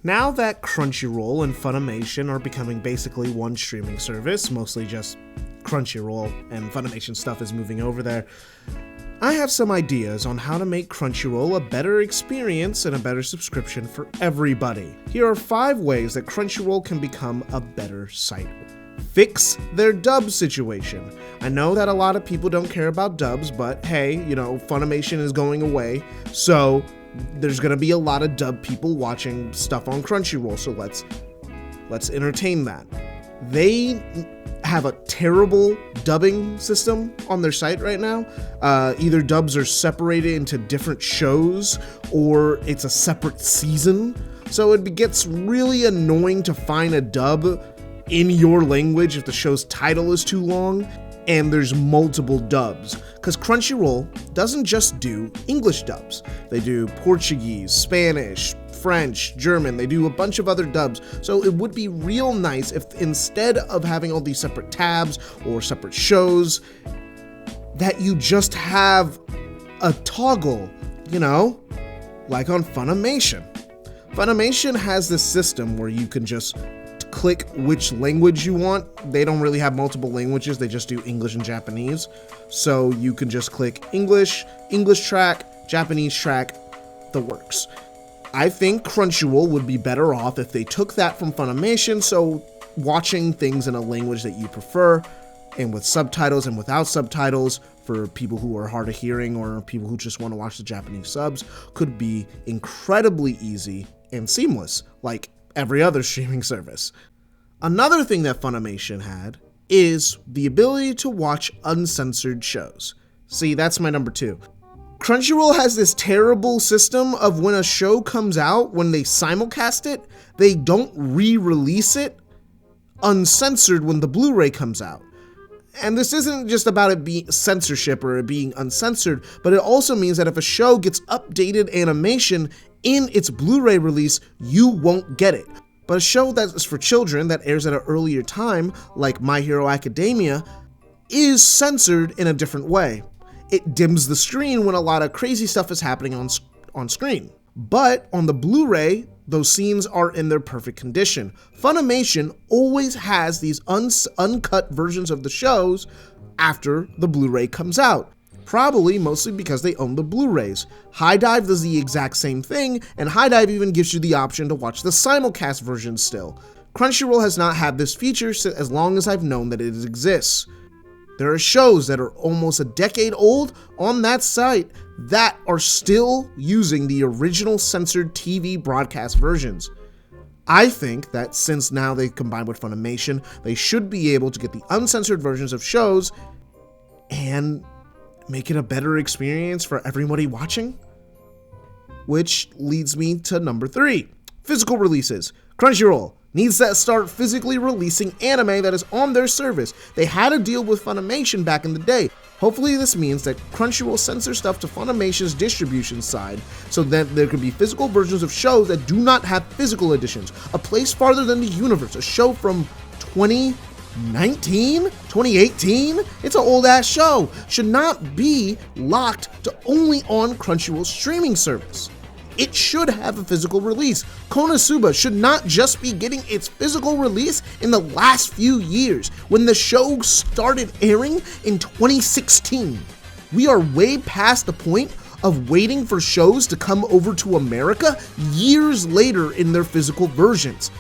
Now that Crunchyroll and Funimation are becoming basically one streaming service, mostly just Crunchyroll and Funimation stuff is moving over there, I have some ideas on how to make Crunchyroll a better experience and a better subscription for everybody. Here are 5 ways that Crunchyroll can become a better site. Fix their dub situation. I know that a lot of people don't care about dubs, but hey, Funimation is going away, so there's gonna be a lot of dub people watching stuff on Crunchyroll, so let's entertain that. They have a terrible dubbing system on their site right now. Either dubs are separated into different shows or it's a separate season, so it gets really annoying to find a dub in your language if the show's title is too long and there's multiple dubs, because Crunchyroll doesn't just do English dubs. They do Portuguese, Spanish, French, German, they do a bunch of other dubs, so it would be real nice if instead of having all these separate tabs or separate shows, that you just have a toggle, like on Funimation. Funimation has this system where you can just click which language you want. They don't really have multiple languages, they just do English and Japanese. So you can just click English track, Japanese track, the works. I think Crunchyroll would be better off if they took that from Funimation, so watching things in a language that you prefer, and with subtitles and without subtitles, for people who are hard of hearing or people who just want to watch the Japanese subs, could be incredibly easy and seamless, like every other streaming service. Another thing that Funimation had is the ability to watch uncensored shows. See, that's my number 2. Crunchyroll has this terrible system of when a show comes out, when they simulcast it, they don't re-release it uncensored when the Blu-ray comes out. And this isn't just about it being censorship or it being uncensored, but it also means that if a show gets updated animation in its Blu-ray release, you won't get it. But a show that is for children that airs at an earlier time, like My Hero Academia, is censored in a different way. It dims the screen when a lot of crazy stuff is happening on screen. But on the Blu-ray, those scenes are in their perfect condition. Funimation always has these uncut versions of the shows after the Blu-ray comes out. Probably mostly because they own the Blu-rays. High Dive does the exact same thing, and High Dive even gives you the option to watch the simulcast version still. Crunchyroll has not had this feature as long as I've known that it exists. There are shows that are almost a decade old on that site that are still using the original censored TV broadcast versions. I think that since now they combine with Funimation, they should be able to get the uncensored versions of shows and make it a better experience for everybody watching. Which leads me to number 3, physical releases. Crunchyroll needs to start physically releasing anime that is on their service. They had a deal with Funimation back in the day. Hopefully this means that Crunchyroll sends their stuff to Funimation's distribution side so that there could be physical versions of shows that do not have physical editions. A Place Farther Than the Universe, a show from 2018? It's an old ass show. Should not be locked to only on Crunchyroll's streaming service. It should have a physical release. Konosuba should not just be getting its physical release in the last few years, when the show started airing in 2016. We are way past the point of waiting for shows to come over to America years later in their physical versions.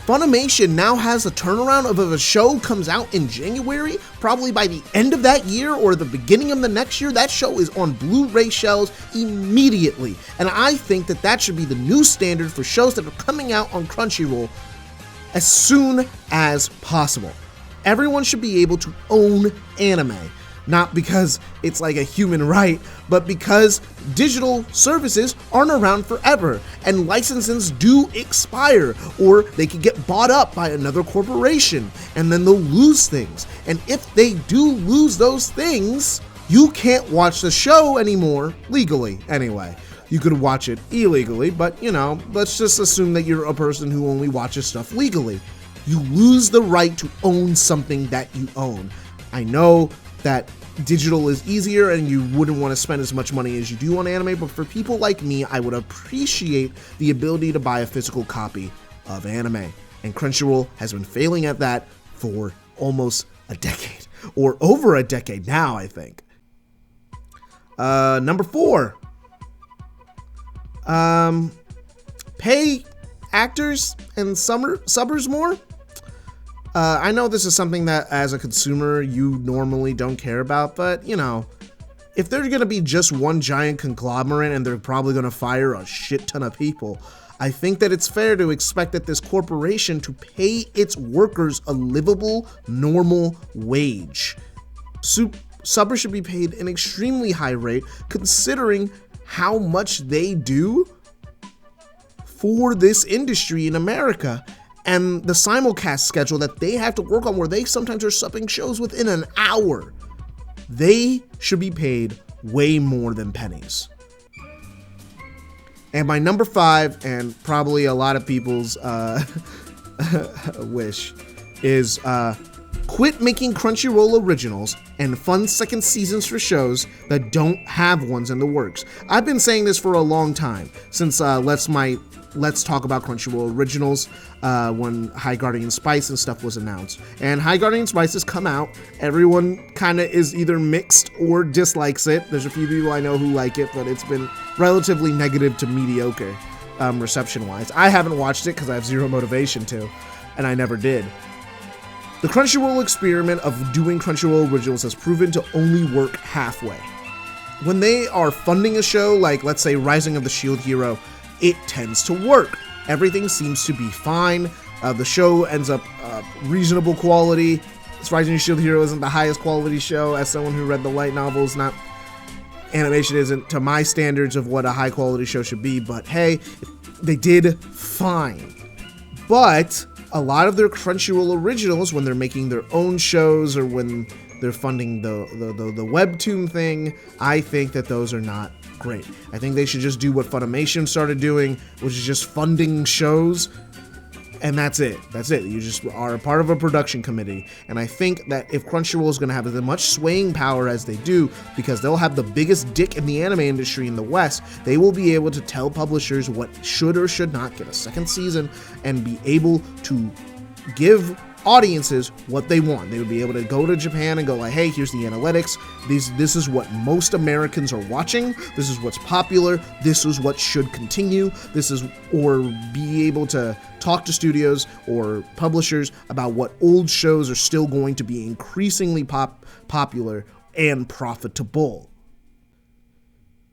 Funimation now has a turnaround of if a show comes out in January, probably by the end of that year or the beginning of the next year, that show is on Blu-ray shelves immediately. And I think that that should be the new standard for shows that are coming out on Crunchyroll as soon as possible. Everyone should be able to own anime. Not because it's like a human right, but because digital services aren't around forever and licenses do expire, or they could get bought up by another corporation and then they'll lose things. And if they do lose those things, you can't watch the show anymore, legally anyway. You could watch it illegally, but let's just assume that you're a person who only watches stuff legally. You lose the right to own something that you own. I know that digital is easier and you wouldn't want to spend as much money as you do on anime, but for people like me, I would appreciate the ability to buy a physical copy of anime. And Crunchyroll has been failing at that for almost a decade, or over a decade now, I think. Number 4. Pay actors and subbers more. I know this is something that as a consumer you normally don't care about, but you know, if there's gonna be just one giant conglomerate and they're probably gonna fire a shit ton of people, I think that it's fair to expect that this corporation to pay its workers a livable, normal wage. Subbers should be paid an extremely high rate considering how much they do for this industry in America, and the simulcast schedule that they have to work on, where they sometimes are subbing shows within an hour. They should be paid way more than pennies. And my number 5, and probably a lot of people's wish, is quit making Crunchyroll originals and fun second seasons for shows that don't have ones in the works. I've been saying this for a long time, since Let's Talk About Crunchyroll Originals, when High Guardian Spice and stuff was announced. And High Guardian Spice has come out. Everyone kind of is either mixed or dislikes it. There's a few people I know who like it, but it's been relatively negative to mediocre reception-wise. I haven't watched it because I have zero motivation to, and I never did. The Crunchyroll experiment of doing Crunchyroll Originals has proven to only work halfway. When they are funding a show like, let's say, Rising of the Shield Hero, it tends to work. Everything seems to be fine. The show ends up reasonable quality. Rising of the Shield Hero isn't the highest quality show. As someone who read the light novels, animation isn't to my standards of what a high quality show should be, but hey, they did fine. But a lot of their Crunchyroll originals, when they're making their own shows or when they're funding the webtoon thing, I think that those are not great. I think they should just do what Funimation started doing, which is just funding shows, and that's it. That's it. You just are a part of a production committee. And I think that if Crunchyroll is going to have as much swaying power as they do, because they'll have the biggest dick in the anime industry in the West, they will be able to tell publishers what should or should not get a second season and be able to give audiences what they want. They would be able to go to Japan and go like, hey, here's the analytics. This is what most Americans are watching. This is what's popular. This is what should continue. Or be able to talk to studios or publishers about what old shows are still going to be increasingly popular and profitable.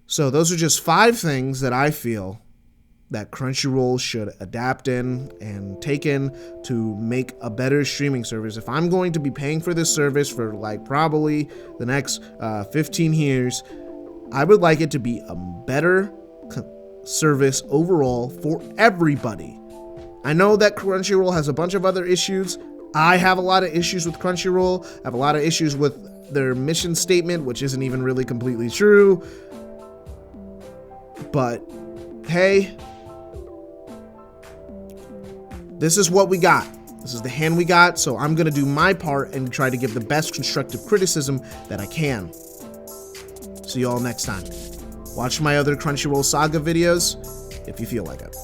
So those are just 5 things that I feel that Crunchyroll should adapt in and take in to make a better streaming service. If I'm going to be paying for this service for like probably the next 15 years, I would like it to be a better service overall for everybody. I know that Crunchyroll has a bunch of other issues. I have a lot of issues with Crunchyroll. I have a lot of issues with their mission statement, which isn't even really completely true. But hey, this is what we got. This is the hand we got, so I'm gonna do my part and try to give the best constructive criticism that I can. See you all next time. Watch my other Crunchyroll Saga videos if you feel like it.